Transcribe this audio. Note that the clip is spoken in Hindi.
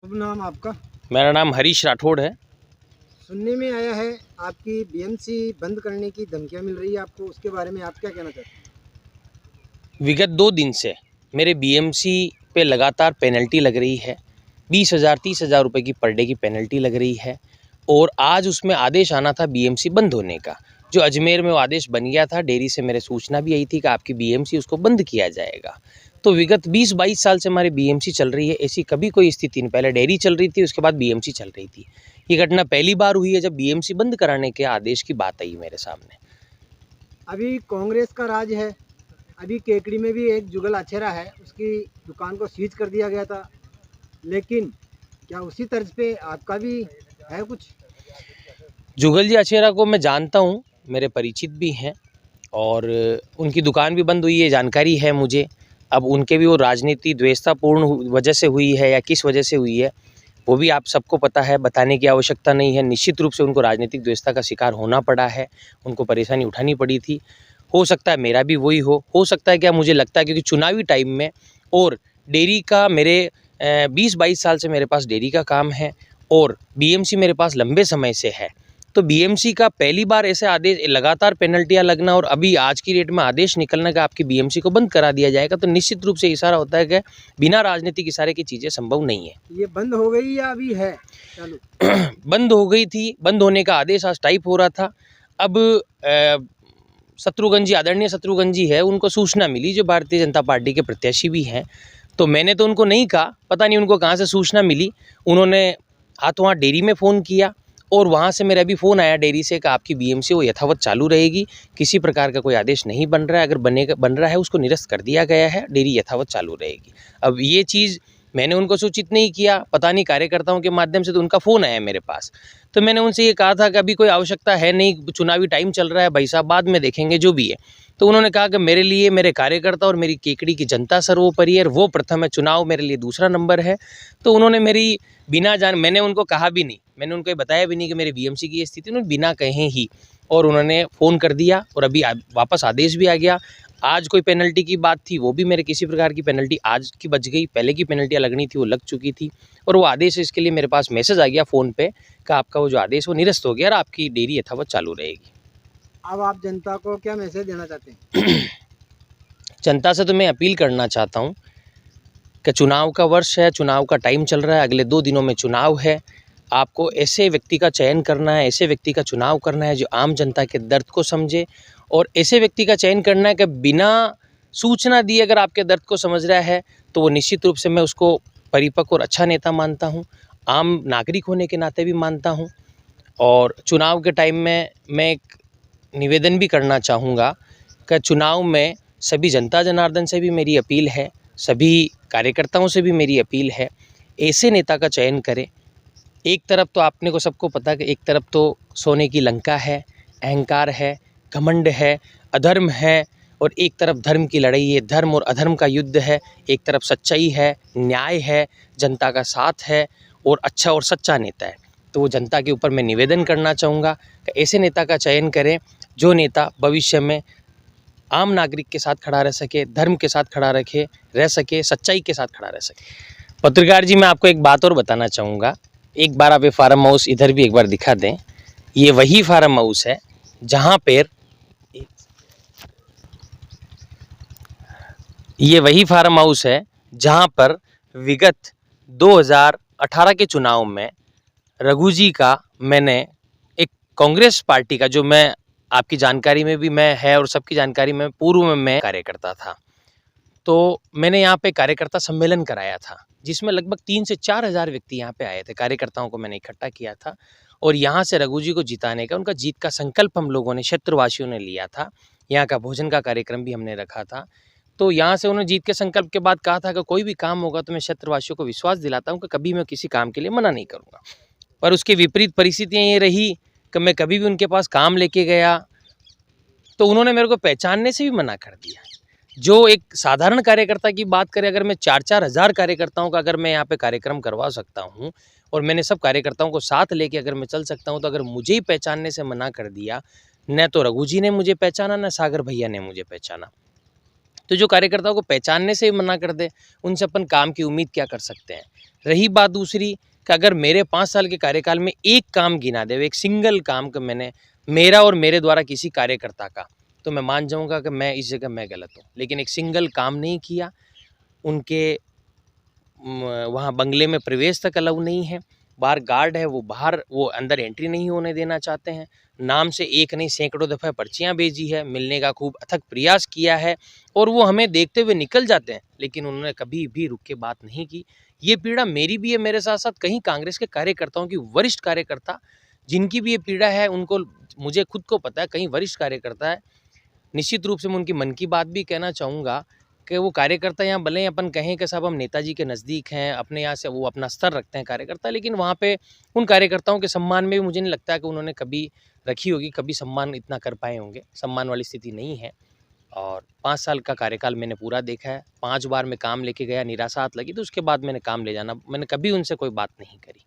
शुभ नाम आपका? मेरा नाम हरीश राठौड़ है। सुनने में आया है आपकी बीएमसी बंद करने की धमकियां मिल रही है आपको, उसके बारे में आप क्या कहना चाहते हैं? विगत 2 दिन से मेरे बीएमसी पे लगातार पेनल्टी लग रही है। 20,000 30,000 रुपये की पर डे की पेनल्टी लग रही है और आज उसमें आदेश आना था बीएमसी बंद होने का। जो अजमेर में वो आदेश बन गया था, डेयरी से मेरे सूचना भी आई थी कि आपकी बीएमसी उसको बंद किया जाएगा। तो विगत 20-22 साल से हमारी बीएमसी चल रही है, ऐसी कभी कोई स्थिति नहीं। पहले डेयरी चल रही थी, उसके बाद बीएमसी चल रही थी। ये घटना पहली बार हुई है जब बीएमसी बंद कराने के आदेश की बात आई मेरे सामने। अभी कांग्रेस का राज है। अभी केकड़ी में भी एक जुगल आछेरा है, उसकी दुकान को सीज कर दिया गया था, लेकिन क्या उसी तर्ज पे आपका भी है कुछ? जुगल जी अछेरा को मैं जानता हूँ, मेरे परिचित भी हैं और उनकी दुकान भी बंद हुई है, जानकारी है मुझे। अब उनके भी वो राजनीति द्वेषतापूर्ण वजह से हुई है या किस वजह से हुई है, वो भी आप सबको पता है, बताने की आवश्यकता नहीं है। निश्चित रूप से उनको राजनीतिक द्वेषता का शिकार होना पड़ा है, उनको परेशानी उठानी पड़ी थी। हो सकता है मेरा भी वही हो सकता है क्या, मुझे लगता है क्योंकि चुनावी टाइम में और डेयरी का मेरे 20-22 साल से मेरे पास डेयरी का काम है और बीएमसी मेरे पास लंबे समय से है। तो बीएमसी का पहली बार ऐसे आदेश, लगातार पेनल्टियां लगना और अभी आज की डेट में आदेश निकलना कि आपकी बीएमसी को बंद करा दिया जाएगा, तो निश्चित रूप से इशारा होता है कि बिना राजनीतिक इशारे की चीज़ें संभव नहीं है। ये बंद हो गई या अभी है चालू? बंद हो गई थी, बंद होने का आदेश आज टाइप हो रहा था। अब शत्रुघ्न जी, आदरणीय शत्रुघ्न जी है, उनको सूचना मिली, जो भारतीय जनता पार्टी के प्रत्याशी भी हैं। तो मैंने तो उनको नहीं कहा, पता नहीं उनको कहाँ से सूचना मिली। उन्होंने हाथों हाथ डेयरी में फ़ोन किया और वहाँ से मेरा भी फ़ोन आया डेयरी से कि आपकी बीएमसी वो यथावत चालू रहेगी, किसी प्रकार का कोई आदेश नहीं बन रहा है, अगर बन रहा है उसको निरस्त कर दिया गया है, डेयरी यथावत चालू रहेगी। अब ये चीज़ मैंने उनको सूचित नहीं किया, पता नहीं कार्यकर्ताओं के माध्यम से तो उनका फ़ोन आया मेरे पास। तो मैंने उनसे ये कहा था कि अभी कोई आवश्यकता है नहीं, चुनावी टाइम चल रहा है भाई साहब, बाद में देखेंगे जो भी है। तो उन्होंने कहा कि मेरे लिए मेरे कार्यकर्ता और मेरी केकड़ी की जनता सर्वोपरि है, वो प्रथम है, चुनाव मेरे लिए दूसरा नंबर है। तो उन्होंने मेरी बिना जान, मैंने उनको कहा भी नहीं, मैंने उनको ये बताया भी नहीं कि मेरी बीएमसी की ये स्थिति, उन्होंने बिना कहे ही और उन्होंने फ़ोन कर दिया और अभी वापस आदेश भी आ गया। आज कोई पेनल्टी की बात थी, वो भी मेरे किसी प्रकार की पेनल्टी आज की बच गई, पहले की पेनल्टियाँ लगनी थी वो लग चुकी थी और वो आदेश, इसके लिए मेरे पास मैसेज आ गया फ़ोन पे कि आपका वो जो आदेश वो निरस्त हो गया और आपकी डेयरी यथावत चालू रहेगी। अब आप जनता को क्या मैसेज देना चाहते हैं? जनता से तो मैं अपील करना चाहता हूँ कि चुनाव का वर्ष है, चुनाव का टाइम चल रहा है, अगले 2 दिनों में चुनाव है। आपको ऐसे व्यक्ति का चयन करना है, ऐसे व्यक्ति का चुनाव करना है जो आम जनता के दर्द को समझे और ऐसे व्यक्ति का चयन करना है कि बिना सूचना दिए अगर आपके दर्द को समझ रहा है तो वो निश्चित रूप से मैं उसको परिपक्व और अच्छा नेता मानता हूँ, आम नागरिक होने के नाते भी मानता हूँ। और चुनाव के टाइम में मैं एक निवेदन भी करना चाहूँगा कि चुनाव में सभी जनता जनार्दन से भी मेरी अपील है, सभी कार्यकर्ताओं से भी मेरी अपील है, ऐसे नेता का चयन करें। एक तरफ तो आपने को सबको पता है कि एक तरफ तो सोने की लंका है, अहंकार है, घमंड है, अधर्म है और एक तरफ धर्म की लड़ाई है, धर्म और अधर्म का युद्ध है। एक तरफ सच्चाई है, न्याय है, जनता का साथ है और अच्छा और सच्चा नेता है। तो वो जनता के ऊपर मैं निवेदन करना चाहूँगा कि ऐसे नेता का चयन करें जो नेता भविष्य में आम नागरिक के साथ खड़ा रह सके, धर्म के साथ खड़ा रह सके, सच्चाई के साथ खड़ा रह सके। पत्रकार जी, मैं आपको एक बात और बताना चाहूँगा। एक बार आप ये फार्म हाउस इधर भी एक बार दिखा दें। ये वही फार्म हाउस है जहाँ पर विगत 2018 के चुनाव में रघु जी का, मैंने एक कांग्रेस पार्टी का, जो मैं आपकी जानकारी में भी मैं है और सबकी जानकारी में पूर्व में मैं कार्यकर्ता था, तो मैंने यहाँ पे कार्यकर्ता सम्मेलन कराया था जिसमें लगभग 3 से 4 हज़ार व्यक्ति यहाँ पे आए थे। कार्यकर्ताओं को मैंने इकट्ठा किया था और यहाँ से रघु जी को जिताने का, उनका जीत का संकल्प हम लोगों ने, क्षेत्रवासियों ने लिया था। यहाँ का भोजन का कार्यक्रम भी हमने रखा था। तो यहाँ से उन्होंने जीत के संकल्प के बाद कहा था कि कोई भी काम होगा तो मैं क्षेत्रवासियों को विश्वास दिलाता हूँ कि कभी मैं किसी काम के लिए मना नहीं करूँगा। पर उसकी विपरीत परिस्थितियाँ ये रही कि मैं कभी भी उनके पास काम लेके गया तो उन्होंने मेरे को पहचानने से भी मना कर दिया। जो एक साधारण कार्यकर्ता की बात करें, अगर मैं 4-4 हज़ार कार्यकर्ताओं का अगर मैं यहाँ पे कार्यक्रम करवा सकता हूँ और मैंने सब कार्यकर्ताओं को साथ लेके अगर मैं चल सकता हूँ, तो अगर मुझे ही पहचानने से मना कर दिया, न तो रघु जी ने मुझे पहचाना, न सागर भैया ने मुझे पहचाना। तो जो कार्यकर्ताओं को पहचानने से ही मना कर दे, उनसे अपन काम की उम्मीद क्या कर सकते हैं। रही बात दूसरी कि अगर मेरे 5 साल के कार्यकाल में एक काम गिना दे, एक सिंगल काम का मैंने मेरा और मेरे द्वारा किसी कार्यकर्ता का, तो मैं मान जाऊँगा कि मैं इस जगह मैं गलत हूँ। लेकिन एक सिंगल काम नहीं किया, उनके वहाँ बंगले में प्रवेश तक अलाउ नहीं है, बाहर गार्ड है, वो अंदर एंट्री नहीं होने देना चाहते हैं। नाम से एक नहीं सैकड़ों दफ़ा पर्चियाँ भेजी है, मिलने का खूब अथक प्रयास किया है और वो हमें देखते हुए निकल जाते हैं, लेकिन उन्होंने कभी भी रुक के बात नहीं की। ये पीड़ा मेरी भी है, मेरे साथ-साथ कहीं कांग्रेस के कार्यकर्ताओं की, वरिष्ठ कार्यकर्ता जिनकी भी ये पीड़ा है, उनको, मुझे खुद को पता है, कहीं वरिष्ठ कार्यकर्ता है। निश्चित रूप से मैं उनकी मन की बात भी कहना चाहूँगा कि वो कार्यकर्ता यहाँ भले ही अपन कहें कि साहब हम नेताजी के नज़दीक हैं, अपने यहाँ से वो अपना स्तर रखते हैं कार्यकर्ता, लेकिन वहाँ पे उन कार्यकर्ताओं के सम्मान में भी मुझे नहीं लगता कि उन्होंने कभी रखी होगी, कभी सम्मान इतना कर पाए होंगे। सम्मान वाली स्थिति नहीं है और 5 साल का कार्यकाल मैंने पूरा देखा है। 5 बार मैं काम लेके गया, निराशा हाथ लगी, तो उसके बाद मैंने काम ले जाना, मैंने कभी उनसे कोई बात नहीं करी।